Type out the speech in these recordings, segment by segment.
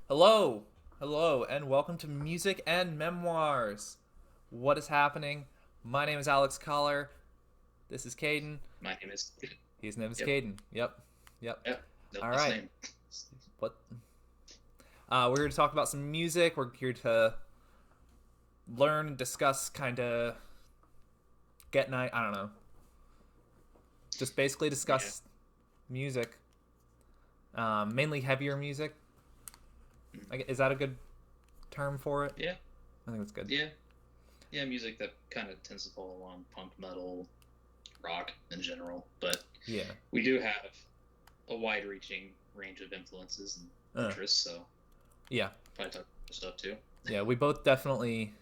Hello, hello, and welcome to Music and Memoirs. What is happening? My name is Alex Collar. This is Caden. My name is. His name is Yep. Caden. Yep, yep. Yep. No, All nice right. name. What? We're here to talk about some music. We're here to learn, discuss, kind of get night. I don't know. Just basically Yeah. discuss music. Mainly heavier music. Mm. Is that a good term for it? Yeah. I think that's good. Yeah. Yeah. Music that kind of tends to fall along punk, metal, rock in general, but Yeah. we do have a wide-reaching range of influences and Uh, interests, so yeah. probably talk about stuff too. Yeah. We both definitely.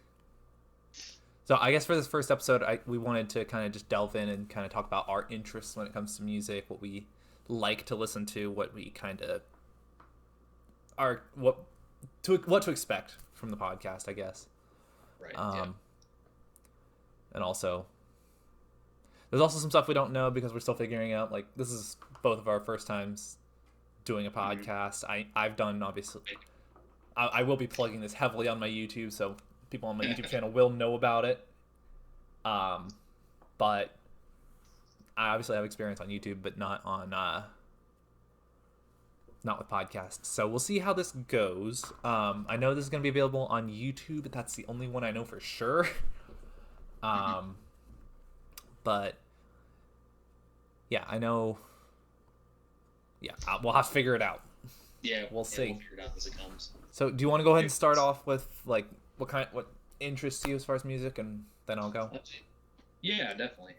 So I guess for this first episode, we wanted to kind of just delve in and kind of talk about our interests when it comes to music, what we like to listen to, what we kind of are, what to expect from the podcast, I guess. Right. Yeah. Um, and also, there's also some stuff we don't know because we're still figuring out. Like this is both of our first times doing a Hmm. podcast. I've done obviously. I will be plugging this heavily on my YouTube, so people on my YouTube channel will know about it. Um, but I obviously have experience on YouTube, but not with podcasts. So we'll see how this goes. I know this is going to be available on YouTube. That's the only one I know for sure. Hmm. Um, but yeah, I know. Yeah, we'll have to figure it out. Yeah. We'll Yeah. We'll see. figure it out as it comes. So, do you want to go ahead and start off with like what interests you as far as music, and then I'll go. Yeah, definitely.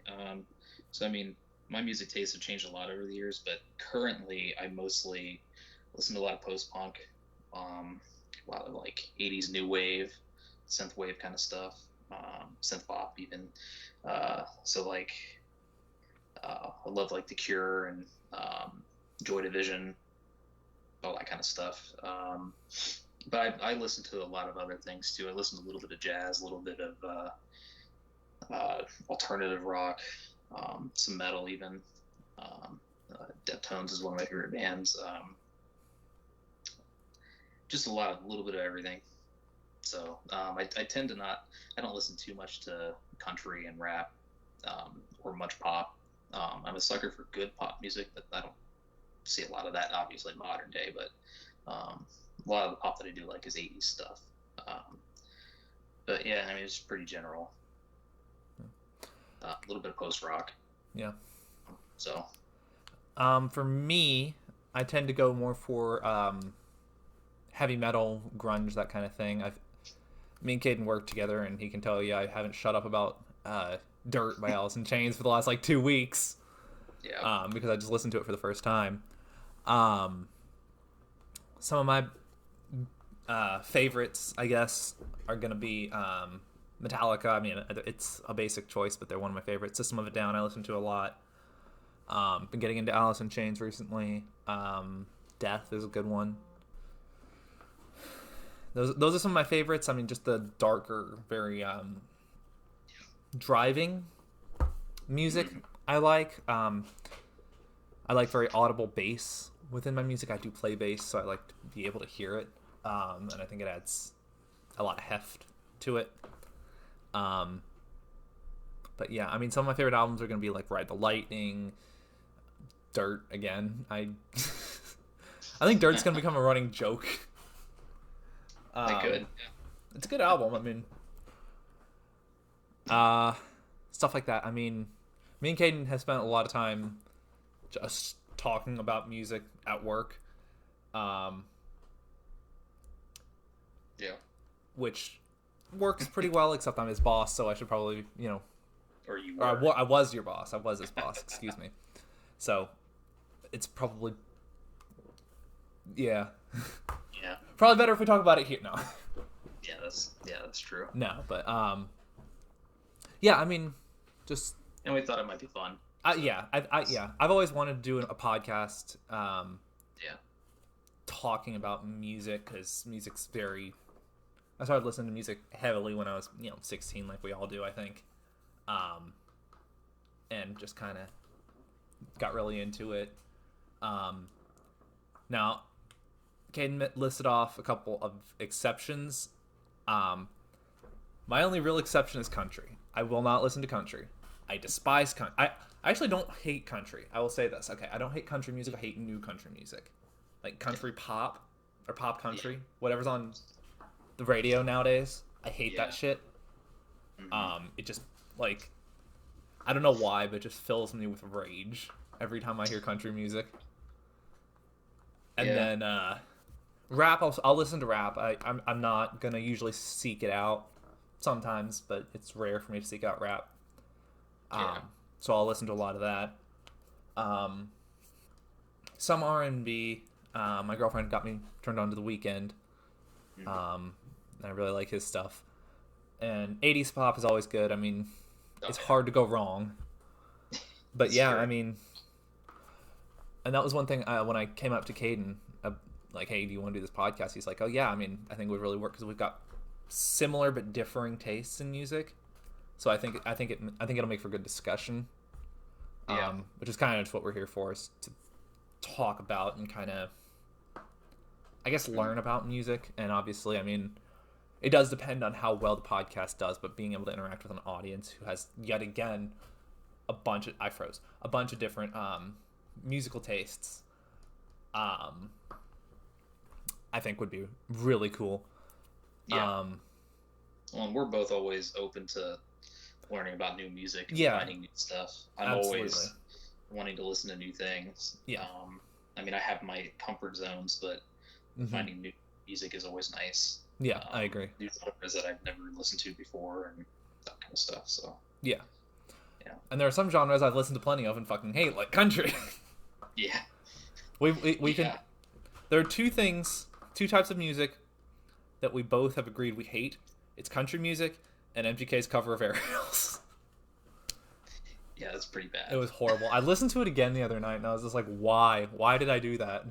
So I mean, my music tastes have changed a lot over the years, but currently I mostly listen to a lot of post-punk, a lot of like '80s new wave, synth wave kind of stuff, synth pop even. So like, I love like The Cure and Joy Division, all that kind of stuff. But I listen to a lot of other things too. I listen to a little bit of jazz, a little bit of alternative rock, some metal even. Deftones is one of my favorite bands. Just a little bit of everything. So I tend to not, I don't listen too much to country and rap or much pop. I'm a sucker for good pop music, but I don't see a lot of that obviously modern day. But a lot of the pop that I do like is '80s stuff. Um, but yeah, I mean it's pretty general. A little bit of post rock. Yeah. So For me, I tend to go more for heavy metal, grunge, that kind of thing. Me and Caden work together, and he can tell you I haven't shut up about "Dirt" by Alice in Chains for the last like 2 weeks yeah. because I just listened to it for the first time. Um, some of my favorites, I guess, are gonna be Metallica. I mean, it's a basic choice, but they're one of my favorites. System of a Down, I listen to a lot. Been getting into Alice in Chains recently. Death is a good one. Those are some of my favorites. I mean, just the darker, very driving music. Mm-hmm. I like very audible bass within my music. I do play bass, so I like to be able to hear it, and I think it adds a lot of heft to it. Um, but yeah, I mean, some of my favorite albums are gonna be like Ride the Lightning, Dirt again. I think Dirt's gonna become a running joke. I Um, could. it's a good album. I mean, uh, stuff like that. I mean, me and Caden have spent a lot of time just talking about music at work, um, Yeah. which works pretty well. Except I'm his boss, so I should probably, Or you or were. I was your boss. I was his boss. Excuse me. So it's probably, yeah, Yeah. probably better if we talk about it here. No, That's true. no, but yeah. I mean, just And we thought it might be fun. So yeah, yeah, I've always wanted to do a podcast, yeah. talking about music because music's very. I started listening to music heavily when I was 16, like we all do, I think, um, and just kind of got really into it. Um, now Caden listed off a couple of exceptions. Um, my only real exception is country. I will not listen to country. I despise country. I actually don't hate country. I will say this. Okay, I don't hate country music. I hate new country music. Like country pop or pop country, whatever's on the radio nowadays. I hate that shit. It just, like, I don't know why, but it just fills me with rage every time I hear country music. And then rap, I'll listen to rap. I'm not gonna usually seek it out sometimes, but it's rare for me to seek out rap. So I'll listen to a lot of that. Some R&B. My girlfriend got me turned on to The Weeknd. I really like his stuff. And 80s pop is always good. I mean, it's hard to go wrong. But yeah, I mean, and that was one thing when I came up to Caden, like, hey, do you want to do this podcast? He's like, oh yeah, I mean, I think it would really work because we've got similar but differing tastes in music. So I think it'll make for good discussion. Which is kind of just what we're here for, is to talk about and kind of, I guess, learn about music. And obviously, I mean, it does depend on how well the podcast does, but being able to interact with an audience who has, yet again, a bunch of different musical tastes, I think would be really cool. Well, and we're both always open to learning about new music and finding new stuff. I'm always wanting to listen to new things. I mean, I have my comfort zones, but finding new music is always nice. I agree. New genres that I've never listened to before and that kind of stuff. So yeah. And there are some genres I've listened to plenty of and fucking hate, like country. We can. There are two types of music that we both have agreed we hate. It's country music and MGK's cover of Aerials. Yeah, that's pretty bad. It was horrible. I listened to it again the other night, and I was just like, why? Why did I do that?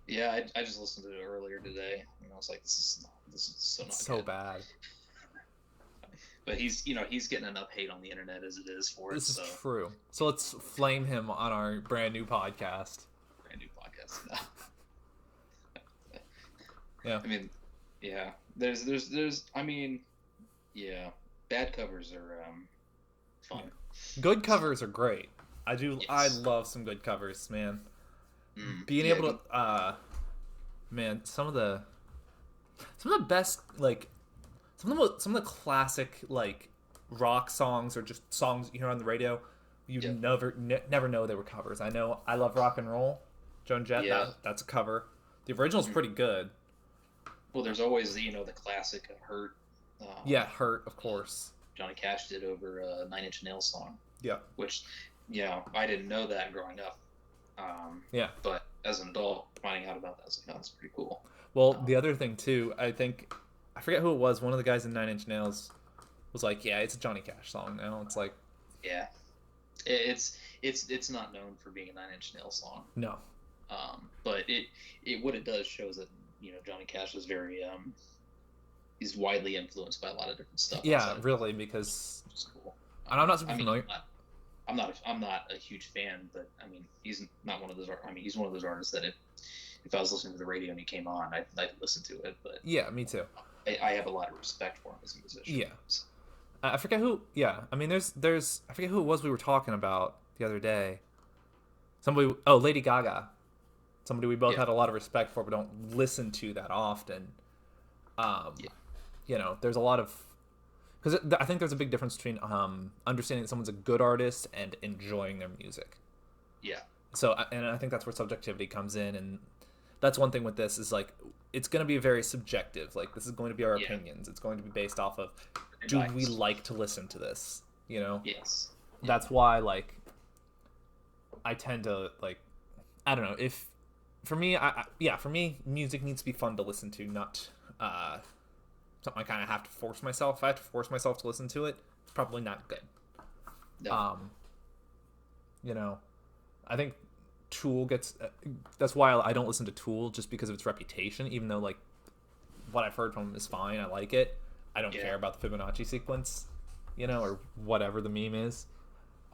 Yeah, I just listened to it earlier today, and I was like, this is so not so good. Bad. But he's getting enough hate on the internet as it is for this is true. So let's flame him on our brand new podcast. Yeah. I mean, yeah. There's. I mean, yeah. Bad covers are fun. Good covers are great. I do. Yes. I love some good covers, man. Being able to, man, some of the best, like, some of the classic, like, rock songs or just songs you hear on the radio, you never know they were covers. I know I Love Rock and Roll, Joan Jett. That's a cover. The original's pretty good. Well, there's always the classic Hurt. Hurt, of course. Johnny Cash did over a 9 Inch Nails song. Yeah. Which, I didn't know that growing up. But as an adult, finding out about that, I was like, oh, that's pretty cool. Well, the other thing too, I forget who it was. One of the guys in 9 Inch Nails was like, yeah, it's a Johnny Cash song now. It's like, yeah, it's not known for being a 9 Inch Nails song. No. But what it does shows that Johnny Cash is very he's widely influenced by a lot of different stuff. Yeah, really, because which is cool. And I'm not super familiar. I'm not a huge fan, but I mean, he's not one of those. I mean, he's one of those artists that if I was listening to the radio and he came on, I'd listen to it. But yeah, me too. I have a lot of respect for him as a musician. Yeah. So. I forget who. Yeah, I mean, there's I forget who it was we were talking about the other day. Somebody. Oh, Lady Gaga. Somebody we both had a lot of respect for, but don't listen to that often. There's a lot of, because I think there's a big difference between understanding that someone's a good artist and enjoying their music. Yeah. So, and I think that's where subjectivity comes in, and that's one thing with this is, like, it's going to be very subjective. Like, this is going to be our opinions. It's going to be based off of, do we like to listen to this? Yes. That's why, like, I tend to, like, I don't know, if, for me, for me, music needs to be fun to listen to, not something I kind of have to force myself. If I have to force myself to listen to it, it's probably not good. No. I think Tool gets... that's why I don't listen to Tool, just because of its reputation, even though, like, what I've heard from them is fine. I like it. I don't care about the Fibonacci sequence, or whatever the meme is.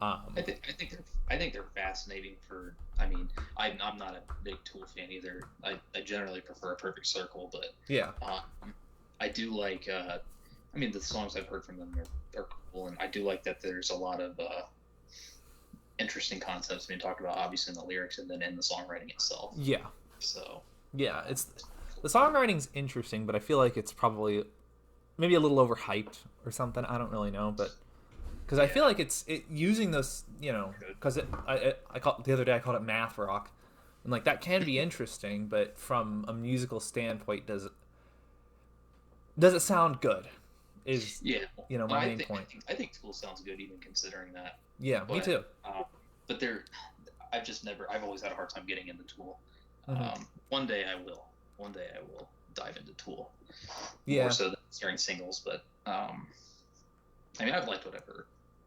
I think I think they're fascinating for. I mean, I'm not a big Tool fan either. I generally prefer a Perfect Circle, but Yeah, I do like. I mean, the songs I've heard from them are cool, and I do like that there's a lot of interesting concepts being talked about, obviously in the lyrics and then in the songwriting itself. yeah, So yeah. It's the songwriting's interesting, but I feel like it's probably maybe a little overhyped or something. I don't really know, but because I feel yeah, like it using this, because I called the other day I called it math rock, and like that can be interesting, but from a musical standpoint, does it sound good? Is yeah. my main point. I think Tool sounds good even considering that, Yeah, me but too. but I've always had a hard time getting into Tool. Hmm. One day I will. One day I will dive into Tool more Yeah, so than hearing singles, but I mean I've liked what I've heard.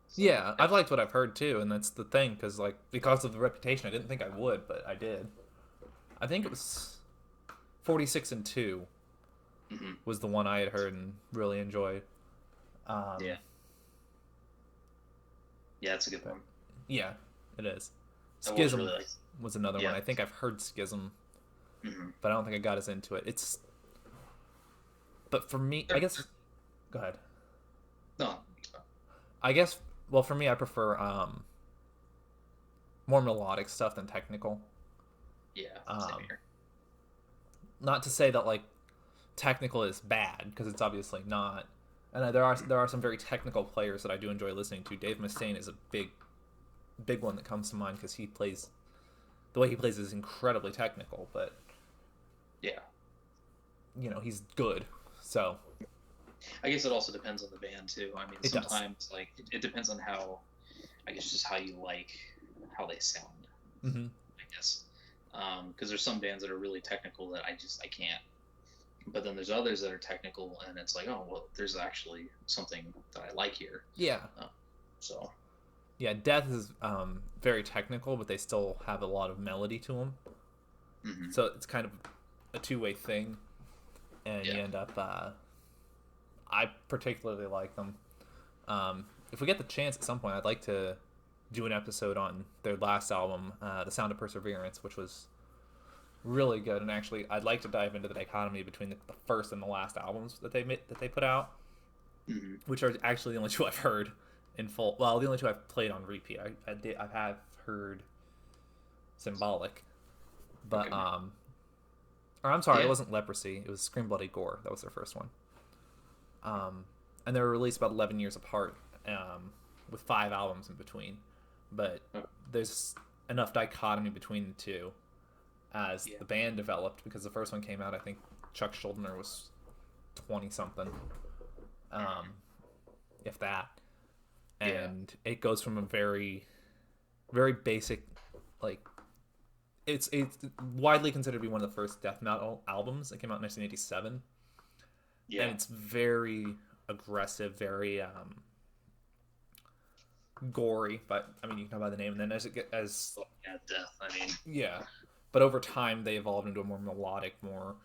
So yeah, I've liked what I've heard too, and that's the thing, because of the reputation, I didn't think I would, but I did. I think it was 46 and 2 mhm. was the one I had heard and really enjoyed. Um, Yeah, yeah, that's a good but one. yeah, it is. I was Schism really like, was another one. yeah. I think I've heard Schism, Mm-hmm. but I don't think I got as into it. But for me, I guess. Go ahead. No, I guess. Well, for me, I prefer more melodic stuff than technical. yeah, same Um, here. Not to say that like technical is bad, because it's obviously not. And there are some very technical players that I do enjoy listening to. Dave Mustaine is a big one that comes to mind, because the way he plays is incredibly technical, but Yeah, he's good. So I guess it also depends on the band too. I mean, it does. sometimes like it depends on how, I guess, just how you like how they sound. Hmm. I guess because there's some bands that are really technical that I can't. But then there's others that are technical, and it's like, oh well, there's actually something that I like here. Yeah, Uh, so yeah. Death is very technical, but they still have a lot of melody to them. mhm. So it's kind of a two-way thing, and you Yeah, end up. I particularly like them. If we get the chance at some point, I'd like to do an episode on their last album, "The Sound of Perseverance," which was really good. And actually, I'd like to dive into the dichotomy between the first and the last albums that they put out, hmm, which are actually the only two I've heard in full. Well, the only two I've played on repeat. I have heard Symbolic, but okay, or I'm sorry, it yeah, wasn't Leprosy. It was Scream Bloody Gore. That was their first one. Um, and they were released about 11 years apart, with 5 albums in between. But okay. there's enough dichotomy between the two as Yeah, the band developed, because the first one came out, I think Chuck Schuldiner was 20 something, um, if that. yeah, And it goes from a very, very basic, like, it's widely considered to be one of the first death metal albums. It came out in 1987, and yeah. it's very aggressive, very gory. But I mean, you can tell by the name. And then as Oh, yeah, death. I mean, yeah, but over time they evolved into a more melodic, more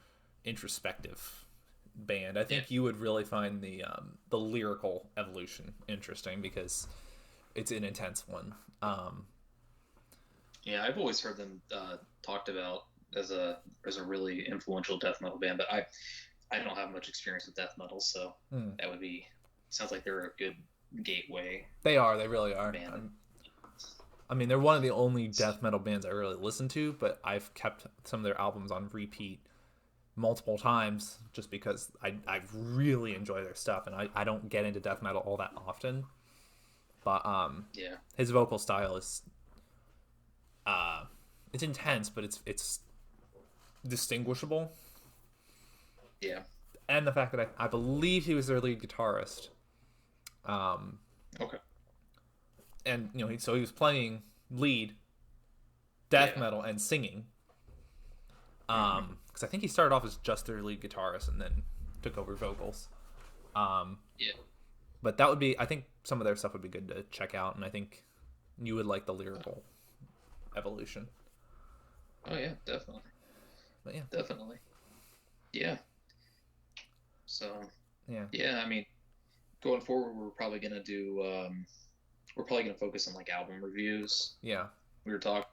introspective band. I yeah, think you would really find the lyrical evolution interesting, because it's an intense one. yeah. I've always heard them talked about as a really influential death metal band, but I don't have much experience with death metal, so Hmm. that would be sounds like they're a good gateway They are. They really are. band. I mean, they're one of the only death metal bands I really listen to, but I've kept some of their albums on repeat multiple times, just because I really enjoy their stuff, and I don't get into death metal all that often. But Yeah, his vocal style is uh, it's intense, but it's distinguishable. yeah. And the fact that I believe he was their lead guitarist, um, Okay. and so he was playing lead death Yeah. metal and singing. Hmm. Because I think he started off as just their lead guitarist and then took over vocals. Um, Yeah. but that would be, I think some of their stuff would be good to check out, and I think you would like the lyrical evolution. Oh yeah, definitely, But yeah, definitely. Yeah. So yeah, yeah, I mean, going forward, we're we're probably gonna focus on like album reviews. Yeah. We were talking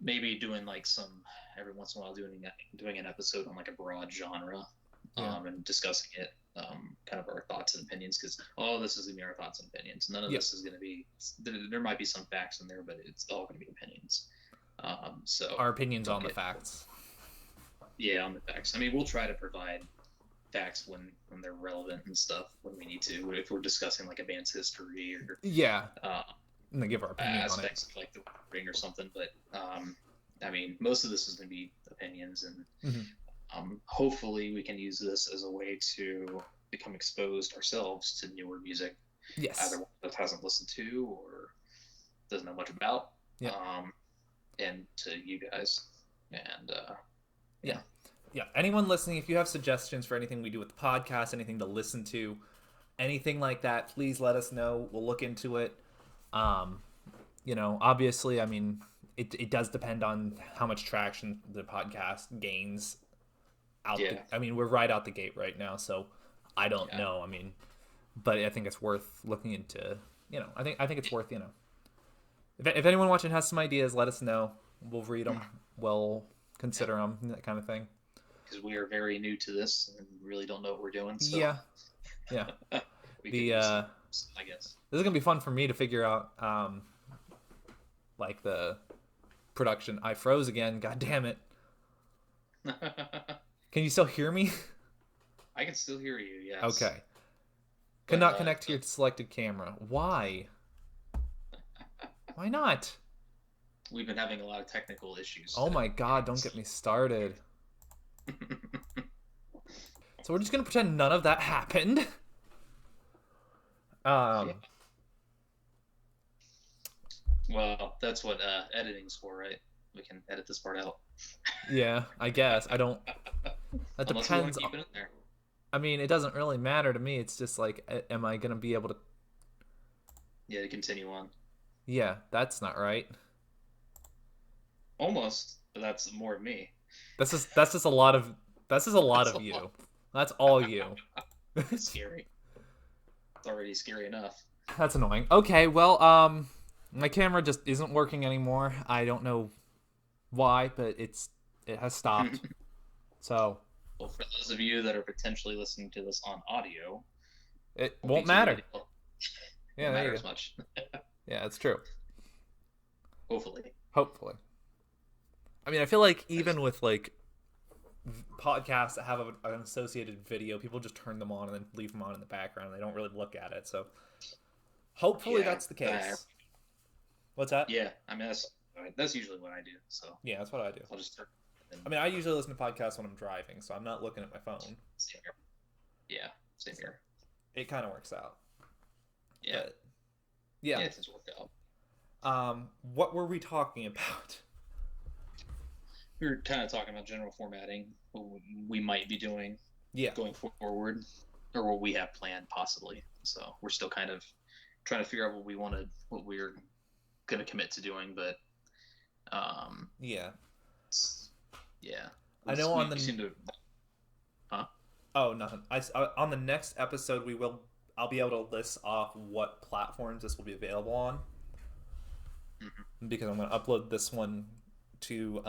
maybe doing like some every once in a while doing an episode on like a broad genre, Yeah. and discussing it, kind of our thoughts and opinions, because all this is gonna be our thoughts and opinions. None of Yeah. this is gonna be there might be some facts in there, but it's all gonna be opinions. So Our opinions on the okay. facts. Yeah, on the facts. I mean, we'll try to provide facts when they're relevant and stuff when we need to. If we're discussing like a band's history or Yeah. And then give our opinion aspects on it. of like the ring or something. But I mean, most of this is going to be opinions, and hopefully we can use this as a way to become exposed ourselves to newer music. Yes. Either one that hasn't listened to or doesn't know much about. Yeah. And to you guys. And yeah. Anyone listening, if you have suggestions for anything we do with the podcast, anything to listen to, anything like that, please let us know. We'll look into it. Obviously, I mean, it does depend on how much traction the podcast gains out. Yeah. I mean, we're right out the gate right now, so I don't know. I mean, but I think it's worth looking into. I think it's worth. If anyone watching has some ideas, let us know. We'll read them. We'll consider them, that kind of thing. Because we are very new to this and really don't know what we're doing. So. Yeah. I guess this is gonna be fun for me to figure out, like the production. I froze again. God damn it! Can you still hear me? I can still hear you. Yes. Okay. Cannot connect to your selected camera. Why? Why not? We've been having a lot of technical issues. Oh my god! Don't get me started. So we're just gonna pretend none of that happened. Well, that's what editing's for, right? We can edit this part out. Yeah, I guess. I don't. That Unless depends. We want to keep it in there. I mean, it doesn't really matter to me. It's just like, am I gonna be able to? Yeah, to continue on. Yeah, that's not right. Almost, but that's more of me. That's just a lot of you. That's all you. It's scary. It's already scary enough. That's annoying. Okay, well, my camera just isn't working anymore. I don't know why, but it has stopped. So. Well, for those of you that are potentially listening to this on audio, it won't matter. Yeah, there you go. Much. Yeah, it's true. Hopefully. I mean, I feel like even with like podcasts that have an associated video, people just turn them on and then leave them on in the background. They don't really look at it. So hopefully that's the case. What's that? Yeah, I mean that's usually what I do. So yeah, that's what I do. I'll just turn. I mean, I usually listen to podcasts when I'm driving, so I'm not looking at my phone. Same here. Yeah, same here. It kind of works out. Yeah. But, yeah. It has worked out. What were we talking about? We were kind of talking about general formatting, what we might be doing going forward, or what we have planned possibly. So we're still kind of trying to figure out what we're going to commit to doing, but yeah. I know on the Oh, nothing. On the next episode I'll be able to list off what platforms this will be available on. Mm-hmm. Because I'm going to upload this one to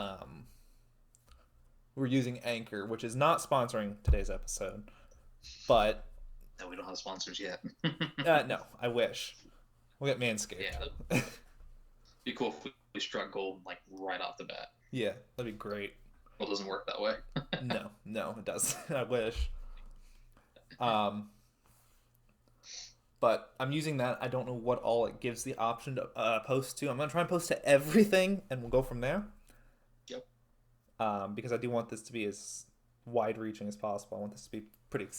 we're using Anchor, which is not sponsoring today's episode, but no, we don't have sponsors yet. No, I wish. We'll get Manscaped. Yeah, be cool if we struck gold like right off the bat. Yeah, that'd be great. Well, it doesn't work that way. No, it doesn't. I wish. But I'm using that. I don't know what all it gives the option to post to. I'm gonna try and post to everything, and we'll go from there. Yep. Because I do want this to be as wide-reaching as possible. I want this to be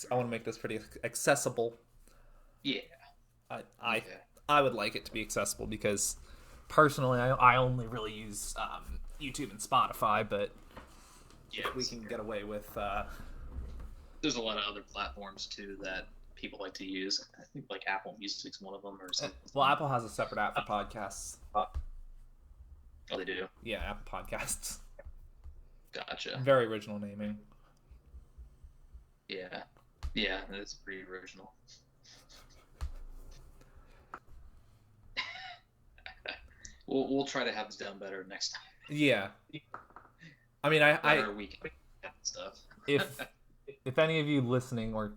I want to make this pretty accessible. Yeah. I would like it to be accessible because personally, I only really use YouTube and Spotify, but if we can get away with. There's a lot of other platforms too that people like to use. I think like Apple Music's one of them, or something. Well, Apple has a separate app for podcasts. Oh, they do? Yeah, Apple Podcasts. Gotcha. Very original naming. Yeah, that's pretty original. we'll try to have this down better next time. Yeah. I mean, I Better weekend stuff. if any of you listening or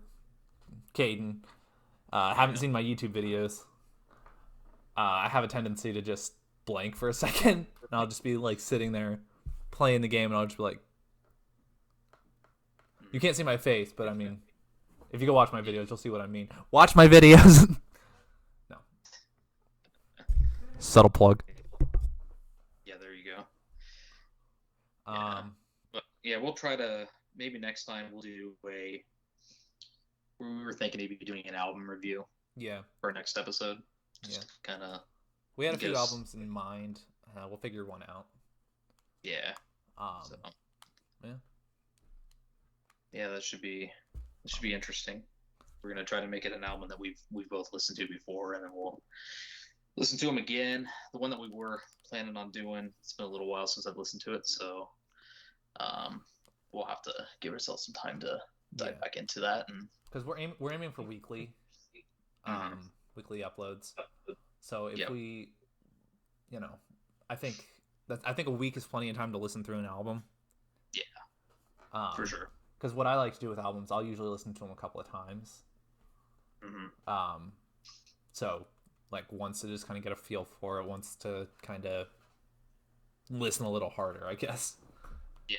Caden haven't seen my YouTube videos, I have a tendency to just blank for a second, and I'll just be like sitting there playing the game, and I'll just be like, you can't see my face, but I mean, if you go watch my videos, you'll see what I mean. Watch my videos. No. Subtle plug. Yeah, there you go. Um, But yeah, we'll try to maybe next time we'll do a. We were thinking maybe doing an album review yeah, for our next episode. yeah. Kind of. We had a few albums in mind. We'll figure one out. Yeah. So, yeah. Yeah, that should be interesting. We're gonna try to make it an album that we've both listened to before, and then we'll listen to them again. The one that we were planning on doing, it's been a little while since I've listened to it, so we'll have to give ourselves some time to dive back into that. And because we're aiming for weekly, weekly uploads. So if we, I think a week is plenty of time to listen through an album. Yeah, for sure. Because what I like to do with albums, I'll usually listen to them a couple of times. So like once to just kind of get a feel for it, once to kind of listen a little harder, I guess. Yeah.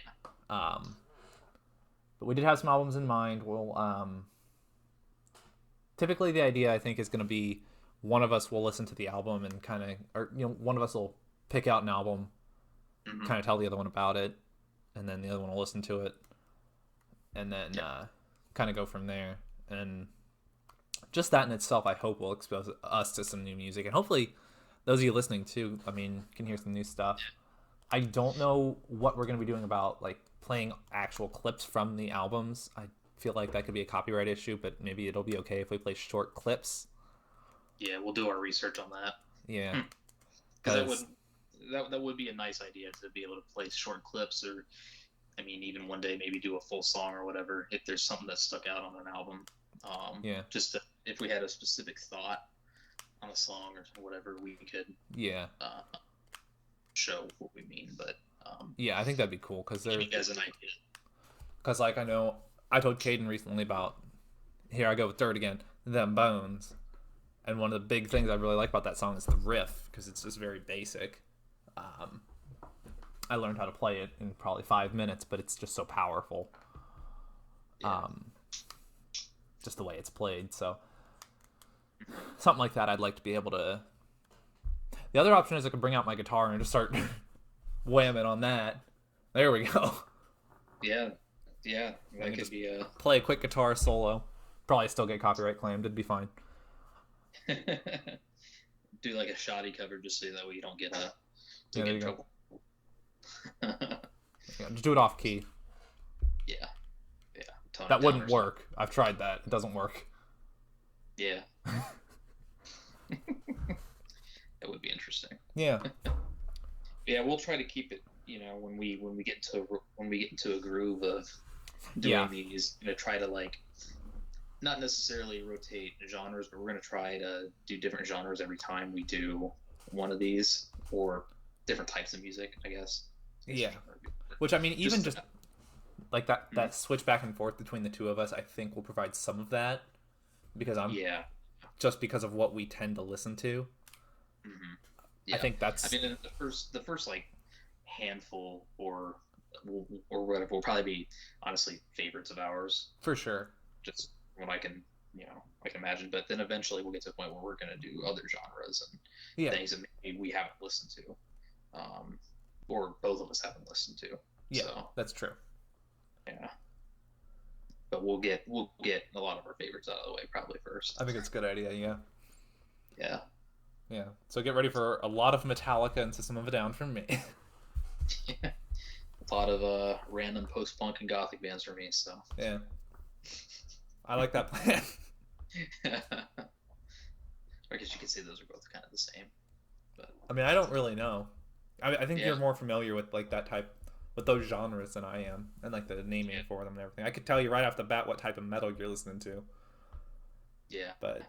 But we did have some albums in mind. We'll typically the idea I think is going to be one of us will listen to the album and kind of, or one of us will pick out an album, kind of tell the other one about it, and then the other one will listen to it, and then kind of go from there. And just that in itself, I hope, will expose us to some new music, and hopefully those of you listening too, I mean, can hear some new stuff. I don't know what we're going to be doing about like playing actual clips from the albums. I feel like that could be a copyright issue, but maybe it'll be okay if we play short clips. Yeah, we'll do our research on that. Yeah, because that would be a nice idea to be able to play short clips, or I mean, even one day maybe do a full song or whatever if there's something that stuck out on an album. Just if we had a specific thought on a song or whatever, we could show what we mean. But I think that'd be cool because give you guys an idea. Because like I know I told Caden recently about, here I go with Dirt again, Them Bones. And one of the big things I really like about that song is the riff, because it's just very basic. I learned how to play it in probably 5 minutes, but it's just so powerful. Yeah. Just the way it's played. So something like that I'd like to be able to... The other option is I could bring out my guitar and just start whamming on that. There we go. Yeah. That could be a... Play a quick guitar solo. Probably still get copyright claimed. It'd be fine. Do like a shoddy cover just so that way you don't get in trouble. Just do it off key. Yeah. That wouldn't work. I've tried that. It doesn't work. Yeah. That would be interesting. Yeah. Yeah, we'll try to keep it. When we get into a groove of doing these, try to like. Not necessarily rotate genres, but we're going to try to do different genres every time we do one of these, or different types of music, I guess. Yeah. Which, I mean, even just like that switch back and forth between the two of us, I think will provide some of that, because just because of what we tend to listen to. Yeah. I think that's... I mean, the first like handful or whatever will probably be, honestly, favorites of ours. For sure. Just... when I can imagine, but then eventually we'll get to the point where we're going to do other genres and things that maybe we haven't listened to, or both of us haven't listened to. Yeah, so, that's true. Yeah, but we'll get a lot of our favorites out of the way probably first. I think it's a good idea. Yeah. So get ready for a lot of Metallica and System of a Down from me. A lot of random post-punk and gothic bands for me. So yeah. I like that plan. I guess you could say those are both kind of the same. But I mean, I don't really know. I think you're more familiar with like that type, with those genres than I am, and like the naming for them and everything. I could tell you right off the bat what type of metal you're listening to. Yeah. But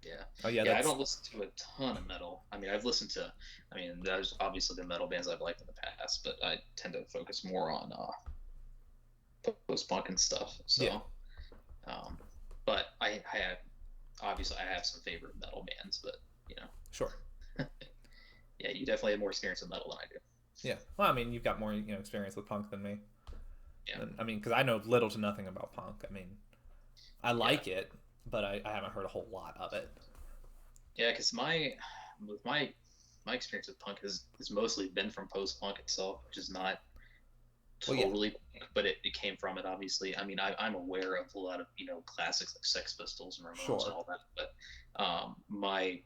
Yeah, Oh yeah, yeah. I that's don't listen to a ton of metal. I mean, I've listened to. I mean, there's obviously been metal bands I've liked in the past, but I tend to focus more on post punk and stuff. yeah, So, um, but I have obviously I have some favorite metal bands, but you sure. know, yeah, you definitely have more experience with metal than I do. Yeah. Well, I mean, you've got more experience with punk than me. Yeah, And, I mean, because I know little to nothing about punk. I mean, I yeah, like it, but I haven't heard a whole lot of it. yeah. Because with my experience with punk has mostly been from post punk itself, which is not Well, yeah, totally punk, but it came from it obviously. I mean, I'm aware of a lot of classics like Sex Pistols and Ramones and sure. all that, but my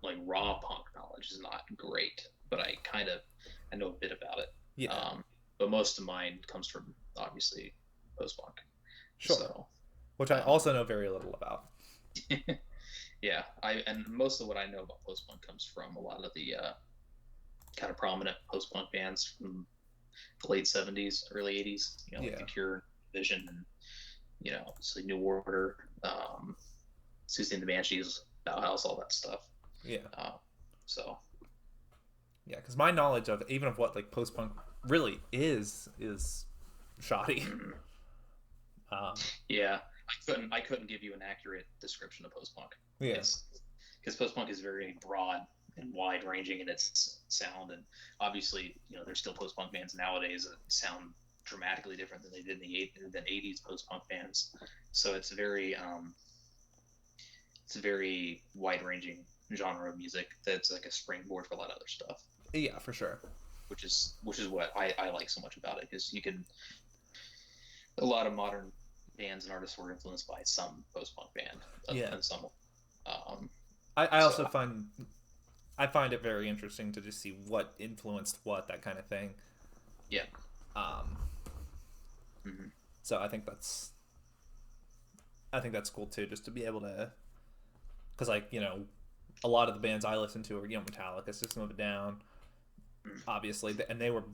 like raw punk knowledge is not great, but I know a bit about it. Yeah, But most of mine comes from obviously post punk. sure. So Which I um, also know very little about. yeah, and most of what I know about post punk comes from a lot of the kind of prominent post punk bands from the late '70s, early '80s. Like Yeah, The Cure, Vision, and obviously New Order, Susie and the Banshees, Bauhaus, all that stuff. yeah, Uh, so yeah. Because my knowledge of even of what like post punk really is shoddy. mm, Um, yeah, I couldn't give you an accurate description of post punk. yeah, It's because post punk is very broad and wide ranging in its sound, and obviously there's still post punk bands nowadays that sound dramatically different than they did in the '80s post punk bands. So it's a very wide ranging genre of music that's like a springboard for a lot of other stuff, yeah, for sure. which is what I like so much about it, because you can a lot of modern bands and artists were influenced by some post punk band, Yeah, and some um I also so find it very interesting to just see what influenced what, that kind of thing. yeah. Um, Hmm. so I think that's cool too, just to be able to, because like a lot of the bands I listen to are Metallica, System of a Down, obviously, and they were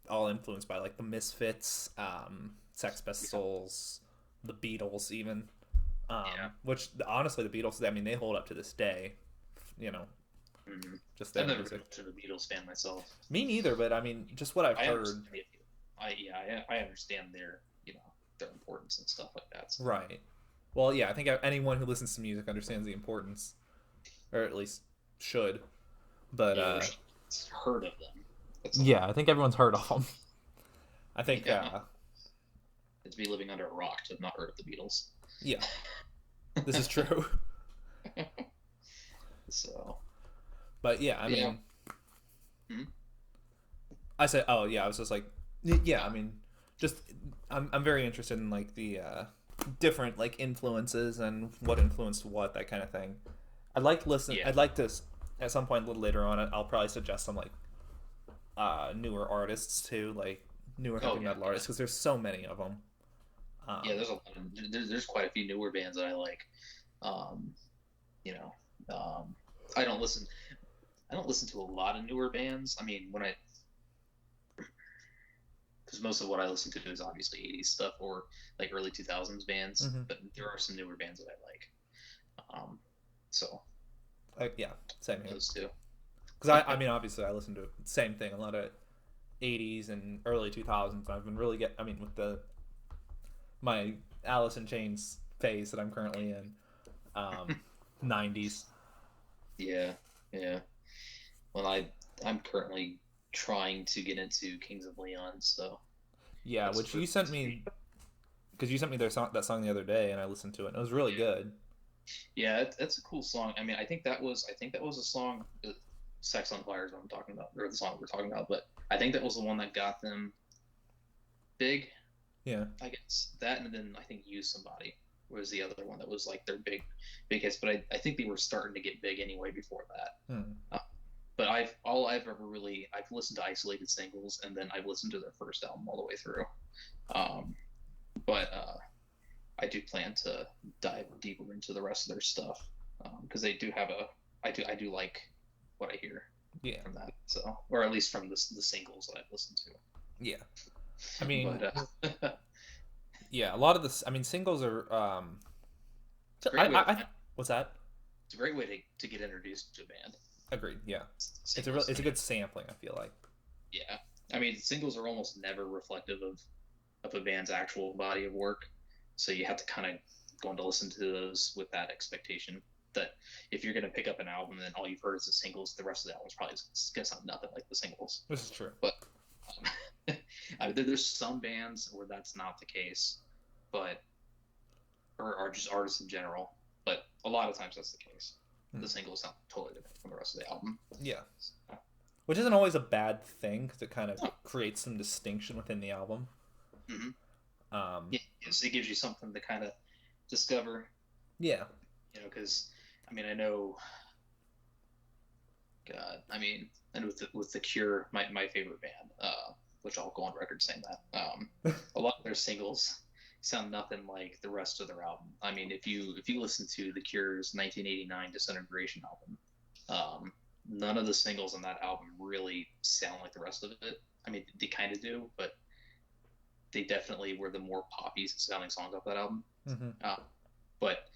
all influenced by like the Misfits, Sex Yeah, Pistols, the Beatles, even. yeah. Which honestly, the Beatles, I mean, they hold up to this day. You know, Hmm. just I've their never been music. much of a Beatles fan myself. Me neither, but I mean, just what I've I heard. understand the appeal. I understand their importance and stuff like that. So. Right. Well, yeah, I think anyone who listens to music understands the importance, or at least should. But Yeah, or heard of them. That's a yeah, I think everyone's heard of them. I think yeah. It's be living under a rock to have not heard of the Beatles. yeah, this is true. So But yeah, I yeah. mean, Hmm. I said, oh yeah, I was just like, yeah, I mean, just I'm very interested in like the different like influences and what influenced what, that kind of thing. I'd like to listen. Yeah. I'd like to at some point a little later on. I'll probably suggest some like newer artists too, like newer Oh heavy yeah. metal artists, because there's so many of them. Yeah. Um, There's a lot of, there's quite a few newer bands that I like. Um, you know, I don't listen. I don't listen to a lot of newer bands. I mean, because most of what I listen to is obviously '80s stuff or like early 2000s bands, mhm. but there are some newer bands that I like. So Like yeah, same here. those two. Because I mean, obviously, I listen to the same thing, a lot of '80s and early 2000s. I've been really I mean, with the my Alice in Chains phase that I'm currently in, '90s. Yeah, yeah. Well, I'm currently trying to get into Kings of Leon, so Yeah, that's which for you sent me, because you sent me that song the other day, and I listened to it, and it was really yeah, good. yeah. That's a cool song. I mean, I think that was a song. Sex on Fire is what I'm talking about, or the song we're talking about. But I think that was the one that got them big. Yeah, I guess that, and then I think Use Somebody was the other one that was like their big hits. But I think they were starting to get big anyway before that. hmm. But I've listened to isolated singles, and then I've listened to their first album all the way through. Um, but I do plan to dive deeper into the rest of their stuff, because they do have I do like what I hear Yeah, from that, so, or at least from the singles that I've listened to. yeah. I mean, But yeah, a lot of this. I mean, singles are. it's a great way to I find what's that? it's a great way to get introduced to a band. Agreed. Yeah, Singles, it's a good sampling, I feel like. yeah. I mean, singles are almost never reflective of a band's actual body of work, so you have to kind of go on to listen to those with that expectation that if you're going to pick up an album and all you've heard is the singles, the rest of the album's probably going to sound nothing like the singles. This is true. But there's some bands where that's not the case, but or just artists in general. But a lot of times that's the case. The singles sound totally different from the rest of the album. Yeah. Which isn't always a bad thing, because it kind of creates some distinction within the album. Mm-hmm. Yeah, so it gives you something to kind of discover. Yeah. Because, I mean, I know with The Cure, my favorite band, which I'll go on record saying that, a lot of their singles sound nothing like the rest of their album. I mean, if you listen to The Cure's 1989 Disintegration album, none of the singles on that album really sound like the rest of it. I mean, they kind of do, but they definitely were the more poppy sounding songs off that album. Mm-hmm. But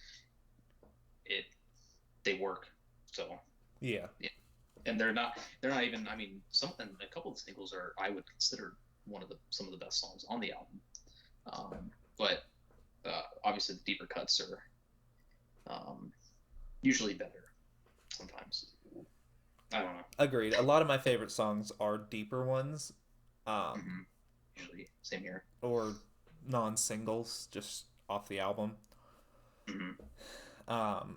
they work. So yeah, and they're not even. I mean, a couple of the singles I would consider some of the best songs on the album. But obviously the deeper cuts are usually better sometimes. I don't know. Agreed. A lot of my favorite songs are deeper ones. Usually, same here. Or non-singles, just off the album. Mm-hmm.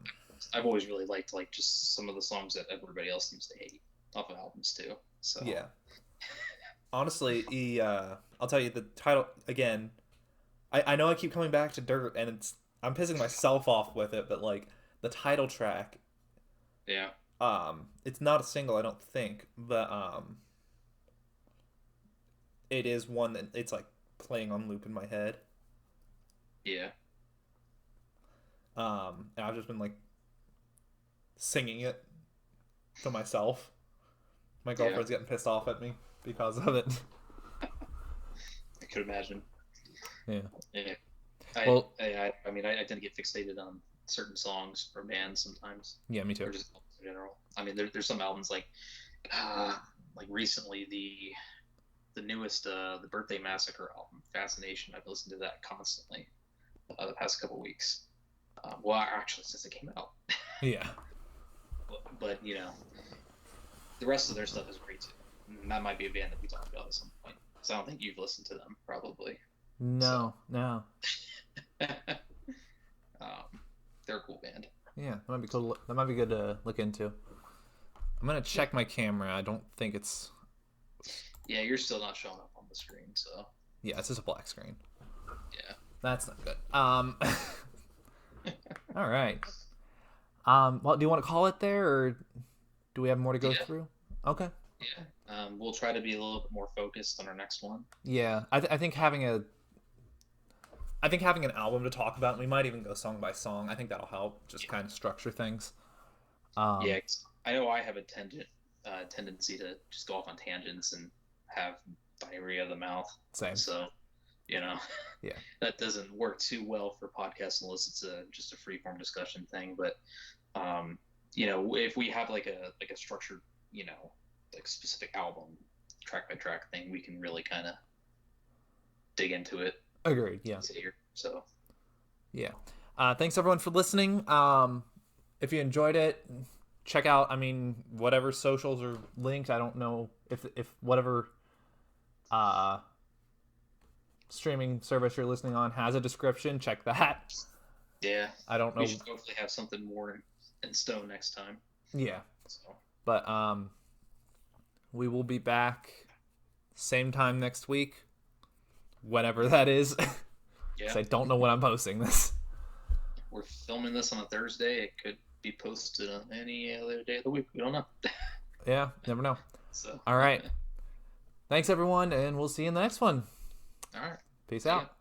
I've always really liked just some of the songs that everybody else seems to hate off of albums too. So yeah. Honestly, I'll tell you the title again. I know I keep coming back to Dirt, and I'm pissing myself off with it, but like the title track. Yeah. It's not a single, I don't think, but it is one that it's like playing on loop in my head. Yeah. And I've just been like singing it to myself. My girlfriend's getting pissed off at me because of it. I could imagine. Yeah. Yeah. I mean, I tend to get fixated on certain songs or bands sometimes. Yeah, me too. Or just in general. I mean, there's some albums like recently the newest the Birthday Massacre album, Fascination. I've listened to that constantly the past couple weeks. Well, actually, since it came out. Yeah. But the rest of their stuff is great too. And that might be a band that we talk about at some point. So I don't think you've listened to them, probably. No. They're a cool band. Yeah, that might be cool. That might be good to look into. I'm gonna check my camera. I don't think it's. Yeah, you're still not showing up on the screen, so. Yeah, it's just a black screen. Yeah. That's not good. All right. Well, do you want to call it there, or do we have more to go through? Okay. Yeah. We'll try to be a little bit more focused on our next one. Yeah, I think having an album to talk about, and we might even go song by song. I think that'll help, just kind of structure things. Yeah, I know I have a tendency to just go off on tangents and have diarrhea of the mouth. Same. So, yeah, that doesn't work too well for podcasts unless it's just a free form discussion thing. But if we have like a structured, like specific album, track by track thing, we can really kind of dig into it. Agreed. Yeah. So. Yeah. Thanks everyone for listening. If you enjoyed it, check out, whatever socials are linked. I don't know if whatever streaming service you're listening on has a description. Check that. Yeah. I don't know. We should hopefully have something more in stone next time. Yeah. So. But we will be back same time next week, whenever that is. Yeah. I don't know when I'm posting this. We're filming this on a Thursday. It could be posted on any other day of the week. We don't know. Yeah, never know. So. All right. Thanks, everyone, and we'll see you in the next one. All right. Peace out.